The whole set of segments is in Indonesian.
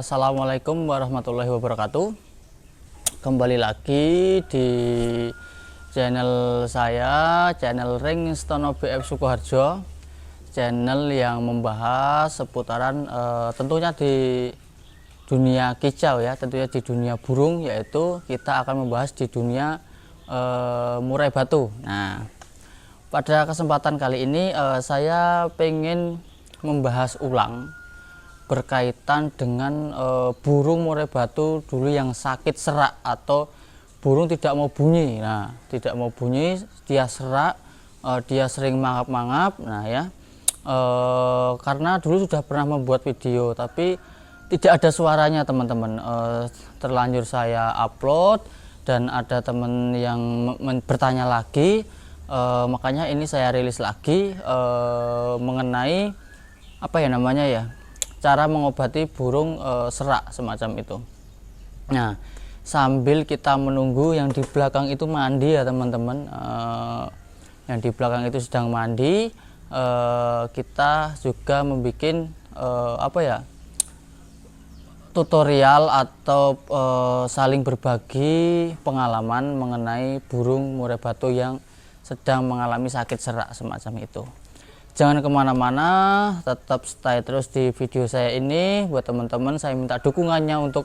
Assalamualaikum warahmatullahi wabarakatuh. Kembali lagi di channel saya, channel Ring Stono BF Sukoharjo, channel yang membahas seputaran tentunya di dunia kicau ya, tentunya di dunia burung, yaitu kita akan membahas di dunia murai batu. Nah, pada kesempatan kali ini saya pengen membahas ulang berkaitan dengan burung murai batu dulu yang sakit serak atau burung tidak mau bunyi. Nah, tidak mau bunyi, dia serak, dia sering mangap-mangap. Nah ya, karena dulu sudah pernah membuat video tapi tidak ada suaranya teman-teman. Terlanjur saya upload dan ada teman yang bertanya lagi, makanya ini saya rilis lagi mengenai apa ya namanya ya, cara mengobati burung serak semacam itu. Nah, sambil kita menunggu yang di belakang itu mandi ya teman-teman, yang di belakang itu sedang mandi, kita juga membuat apa ya, tutorial atau saling berbagi pengalaman mengenai burung murai batu yang sedang mengalami sakit serak semacam itu. Jangan kemana-mana, tetap stay terus di video saya ini. Buat teman-teman, saya minta dukungannya untuk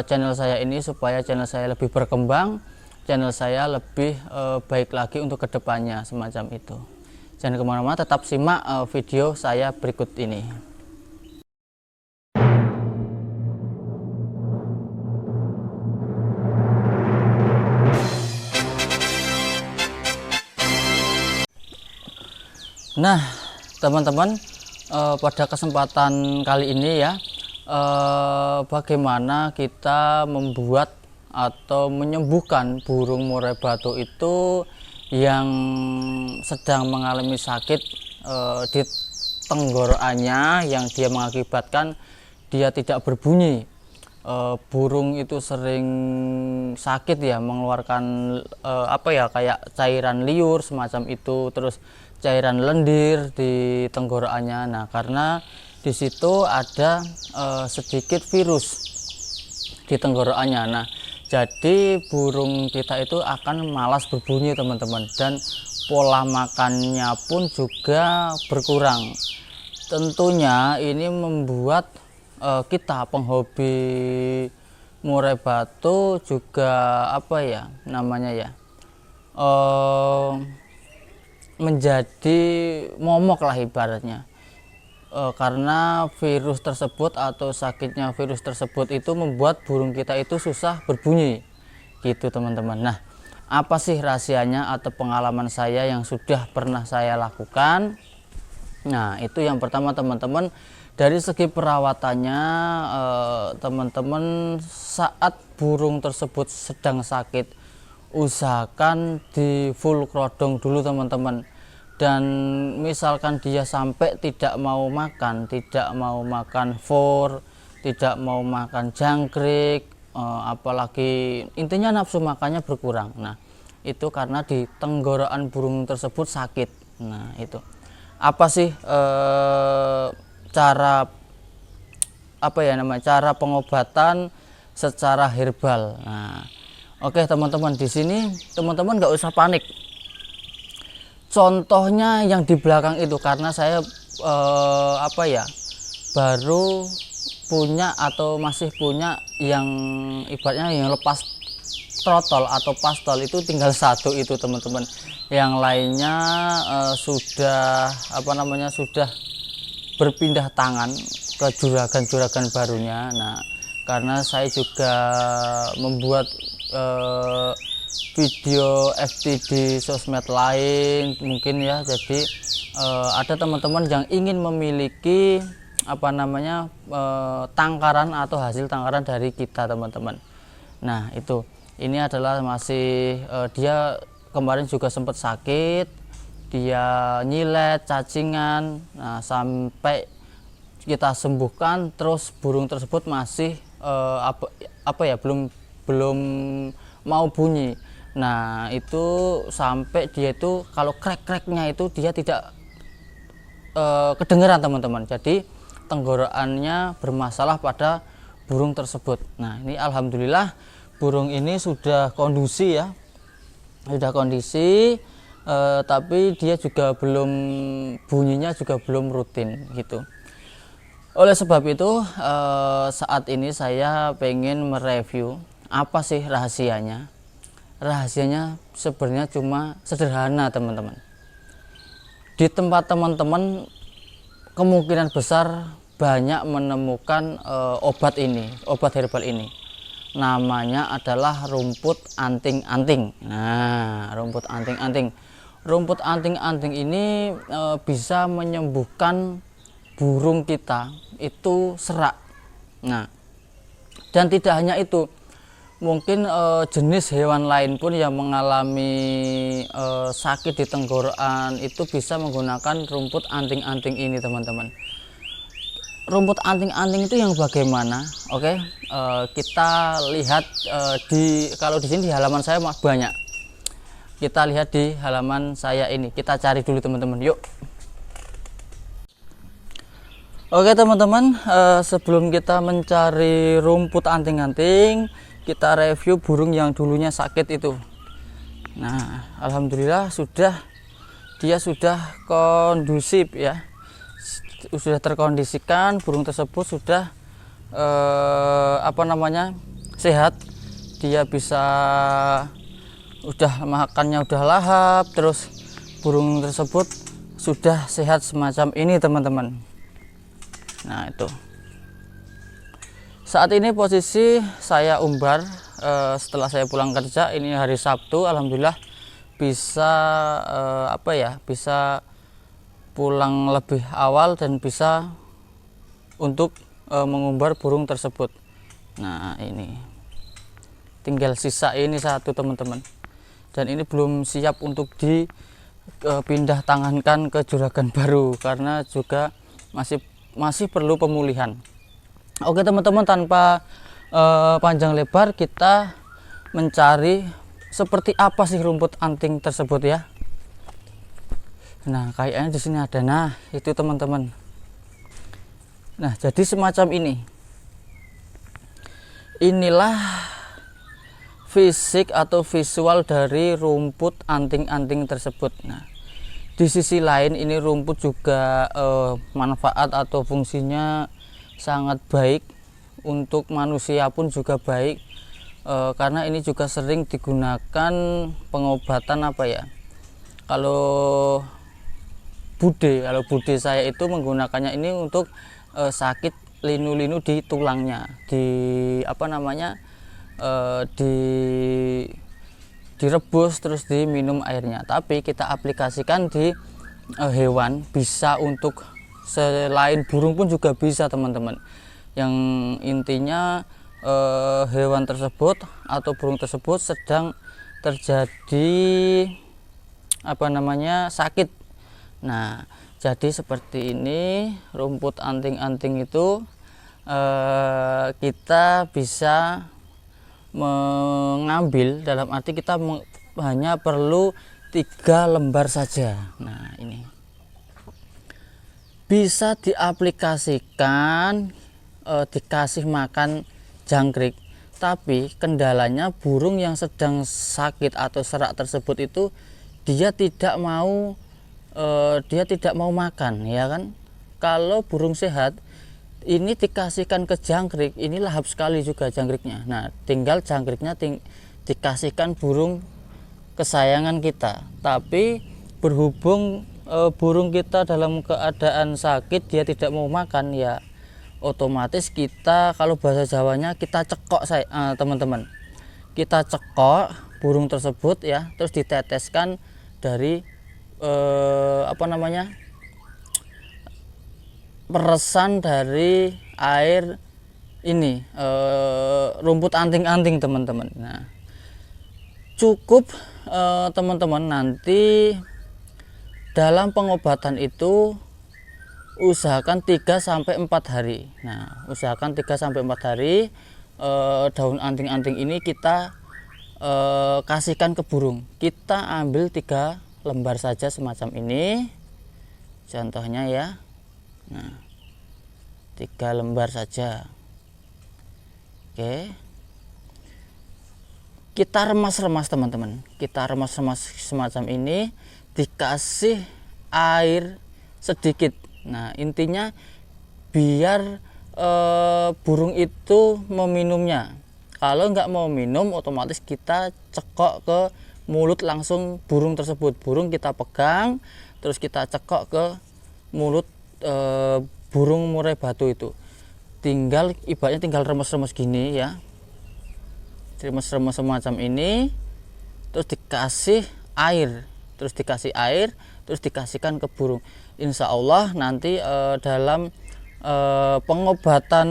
channel saya ini supaya channel saya lebih berkembang, channel saya lebih baik lagi untuk kedepannya semacam itu. Jangan kemana-mana, tetap simak video saya berikut ini. Nah teman-teman, pada kesempatan kali ini ya, bagaimana kita membuat atau menyembuhkan burung murai batu itu yang sedang mengalami sakit di tenggorokannya, yang dia mengakibatkan dia tidak berbunyi. Burung itu sering sakit ya, mengeluarkan apa ya, kayak cairan liur semacam itu, terus cairan lendir di tenggorokannya. Nah, karena di situ ada sedikit virus di tenggorokannya. Nah, jadi burung kita itu akan malas berbunyi teman-teman, dan pola makannya pun juga berkurang. Tentunya ini membuat kita penghobi murai batu juga apa ya namanya ya, menjadi momok lah ibaratnya, karena virus tersebut atau sakitnya virus tersebut itu membuat burung kita itu susah berbunyi gitu teman-teman. Nah, apa sih rahasianya atau pengalaman saya yang sudah pernah saya lakukan? Nah, itu yang pertama teman-teman, dari segi perawatannya, teman-teman saat burung tersebut sedang sakit, usahakan di full kerodong dulu teman-teman. Dan misalkan dia sampai tidak mau makan for, tidak mau makan jangkrik, apalagi intinya nafsu makannya berkurang. Nah, itu karena di tenggorokan burung tersebut sakit. Nah, itu apa sih cara apa ya namanya, cara pengobatan secara herbal. Nah, oke teman-teman, di sini teman-teman nggak usah panik. Contohnya yang di belakang itu, karena saya apa ya, baru punya atau masih punya yang ibaratnya yang lepas trotol atau pastol, itu tinggal satu itu teman-teman. Yang lainnya sudah apa namanya, sudah berpindah tangan ke juragan-juragan barunya. Nah, karena saya juga membuat video FT di sosmed lain mungkin ya, jadi ada teman-teman yang ingin memiliki apa namanya, tangkaran atau hasil tangkaran dari kita teman-teman. Nah, itu ini adalah masih dia kemarin juga sempat sakit, dia nyilet, cacingan. Nah, sampai kita sembuhkan, terus burung tersebut masih apa ya, belum mau bunyi. Nah, itu sampai dia itu kalau krek-kreknya itu dia tidak kedengeran teman-teman. Jadi tenggorokannya bermasalah pada burung tersebut. Nah, ini alhamdulillah burung ini sudah kondisi ya, sudah kondisi, tapi dia juga belum, bunyinya juga belum rutin gitu. Oleh sebab itu saat ini saya pengen mereview apa sih rahasianya. Rahasianya sebenarnya cuma sederhana teman-teman. Di tempat teman-teman kemungkinan besar banyak menemukan obat ini, obat herbal ini. Namanya adalah rumput anting-anting. Nah, rumput anting-anting. Rumput anting-anting ini bisa menyembuhkan burung kita itu serak. Nah, dan tidak hanya itu, mungkin jenis hewan lain pun yang mengalami sakit di tenggorokan itu bisa menggunakan rumput anting-anting ini teman-teman. Rumput anting-anting itu yang bagaimana? Oke, kita lihat kalau di sini di halaman saya banyak. Kita lihat di halaman saya ini. Kita cari dulu teman-teman. Yuk. Oke teman-teman, sebelum kita mencari rumput anting-anting, kita review burung yang dulunya sakit itu. Nah, alhamdulillah dia sudah kondusif ya, sudah terkondisikan, burung tersebut sudah sehat. Dia bisa, udah makannya udah lahap, terus burung tersebut sudah sehat semacam ini teman-teman. Nah, itu saat ini posisi saya umbar setelah saya pulang kerja. Ini hari Sabtu, alhamdulillah bisa bisa pulang lebih awal dan bisa untuk mengumbar burung tersebut. Nah, ini tinggal sisa ini satu teman-teman, dan ini belum siap untuk dipindah tangankan ke juragan baru karena juga masih perlu pemulihan. Oke teman-teman, tanpa panjang lebar kita mencari seperti apa sih rumput anting tersebut ya. Nah, kayaknya di sini ada. Nah, itu teman-teman. Nah, jadi semacam ini. Inilah fisik atau visual dari rumput anting-anting tersebut. Nah, di sisi lain ini rumput juga manfaat atau fungsinya sangat baik untuk manusia pun juga baik, karena ini juga sering digunakan pengobatan kalau bude saya itu menggunakannya ini untuk sakit linu-linu di tulangnya, direbus terus diminum airnya. Tapi kita aplikasikan di hewan, bisa untuk selain burung pun juga bisa teman-teman. Yang intinya hewan tersebut atau burung tersebut sedang terjadi sakit. Nah, jadi seperti ini rumput anting-anting itu kita bisa mengambil, dalam arti kita hanya perlu 3 lembar saja. Nah, ini bisa diaplikasikan, dikasih makan jangkrik. Tapi kendalanya burung yang sedang sakit atau serak tersebut itu dia tidak mau makan, ya kan. Kalau burung sehat ini dikasihkan ke jangkrik, ini lahap sekali juga jangkriknya. Nah, tinggal jangkriknya dikasihkan burung kesayangan kita. Tapi berhubung burung kita dalam keadaan sakit, dia tidak mau makan, ya otomatis kita, kalau bahasa Jawanya, kita cekok teman-teman. Kita cekok burung tersebut ya, terus diteteskan dari peresan dari air ini, rumput anting-anting teman-teman. Nah, cukup teman-teman, nanti dalam pengobatan itu usahakan 3-4 hari. Nah, usahakan 3-4 hari daun anting-anting ini kita kasihkan ke burung. Kita ambil 3 lembar saja semacam ini contohnya ya. Nah, 3 lembar saja. Oke, kita remas-remas teman-teman, kita remas-remas semacam ini, dikasih air sedikit. Nah intinya biar burung itu meminumnya. Kalau nggak mau minum, otomatis kita cekok ke mulut langsung burung tersebut. Burung kita pegang, terus kita cekok ke mulut burung murai batu itu. Tinggal ibaratnya tinggal remes-remes gini ya, remes-remes semacam ini, terus dikasih air, terus dikasihkan ke burung. Insya Allah nanti dalam pengobatan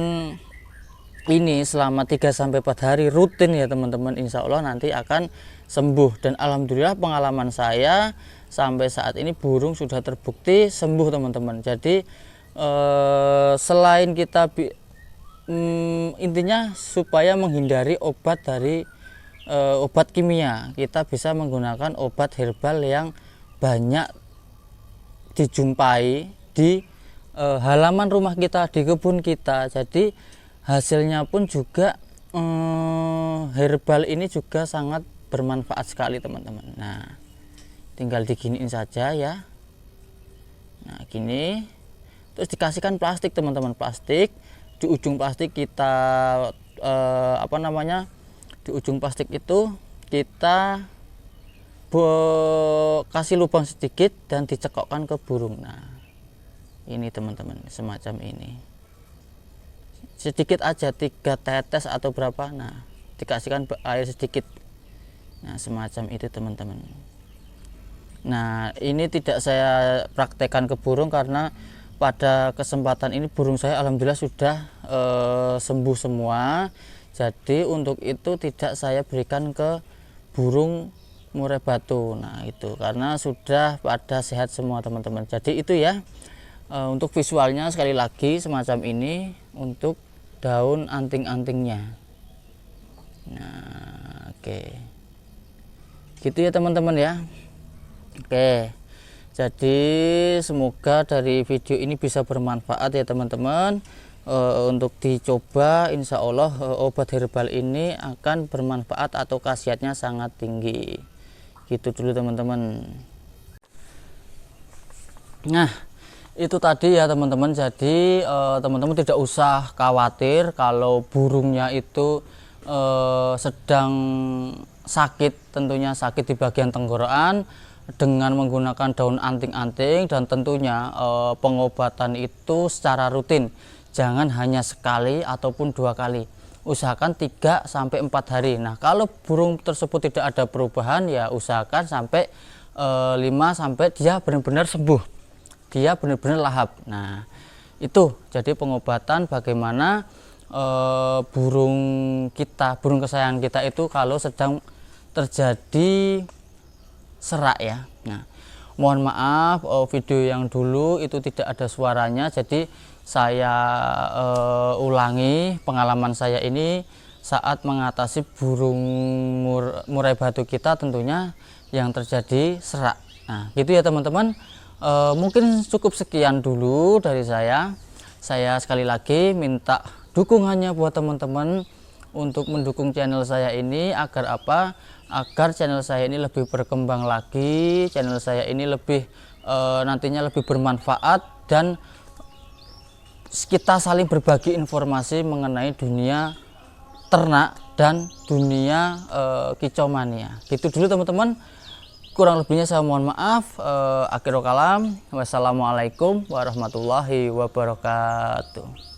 ini selama 3-4 hari rutin ya teman-teman, insya Allah nanti akan sembuh. Dan alhamdulillah pengalaman saya sampai saat ini burung sudah terbukti sembuh teman-teman. Jadi selain kita intinya supaya menghindari obat dari obat kimia, kita bisa menggunakan obat herbal yang banyak dijumpai di halaman rumah kita, di kebun kita. Jadi hasilnya pun juga herbal ini juga sangat bermanfaat sekali teman-teman. Nah tinggal diginiin saja ya. Nah gini, terus dikasihkan plastik teman-teman, plastik. Di ujung plastik kita di ujung plastik itu kita kasih lubang sedikit dan dicekokkan ke burung. Nah ini teman-teman, semacam ini, sedikit aja, 3 tetes atau berapa. Nah dikasihkan air sedikit. Nah semacam itu teman-teman. Nah ini tidak saya praktekkan ke burung karena pada kesempatan ini burung saya alhamdulillah sudah sembuh semua. Jadi untuk itu tidak saya berikan ke burung murai batu. Nah itu karena sudah pada sehat semua teman-teman. Jadi itu ya, untuk visualnya sekali lagi semacam ini untuk daun anting-antingnya. Nah oke, gitu ya teman-teman ya. Oke, jadi semoga dari video ini bisa bermanfaat ya teman-teman. Untuk dicoba, insya Allah obat herbal ini akan bermanfaat atau khasiatnya sangat tinggi. Gitu dulu teman-teman. Nah itu tadi ya teman-teman. Jadi teman-teman tidak usah khawatir kalau burungnya itu sedang sakit, tentunya sakit di bagian tenggorokan, dengan menggunakan daun anting-anting. Dan tentunya pengobatan itu secara rutin, jangan hanya sekali ataupun 2 kali, usahakan 3-4 hari. Nah kalau burung tersebut tidak ada perubahan, ya usahakan sampai 5 sampai dia benar-benar sembuh, dia benar-benar lahap. Nah itu jadi pengobatan bagaimana burung kita, burung kesayangan kita itu kalau sedang terjadi serak ya. Nah mohon maaf video yang dulu itu tidak ada suaranya, jadi saya ulangi pengalaman saya ini saat mengatasi burung murai batu kita tentunya yang terjadi serak. Nah gitu ya teman-teman. Mungkin cukup sekian dulu dari saya. Saya sekali lagi minta dukungannya buat teman-teman untuk mendukung channel saya ini agar apa? Agar channel saya ini lebih berkembang lagi, channel saya ini lebih nantinya lebih bermanfaat, dan kita saling berbagi informasi mengenai dunia ternak dan dunia kicau mania. Gitu dulu teman-teman. Kurang lebihnya saya mohon maaf. Akhirul kalam. Wassalamualaikum warahmatullahi wabarakatuh.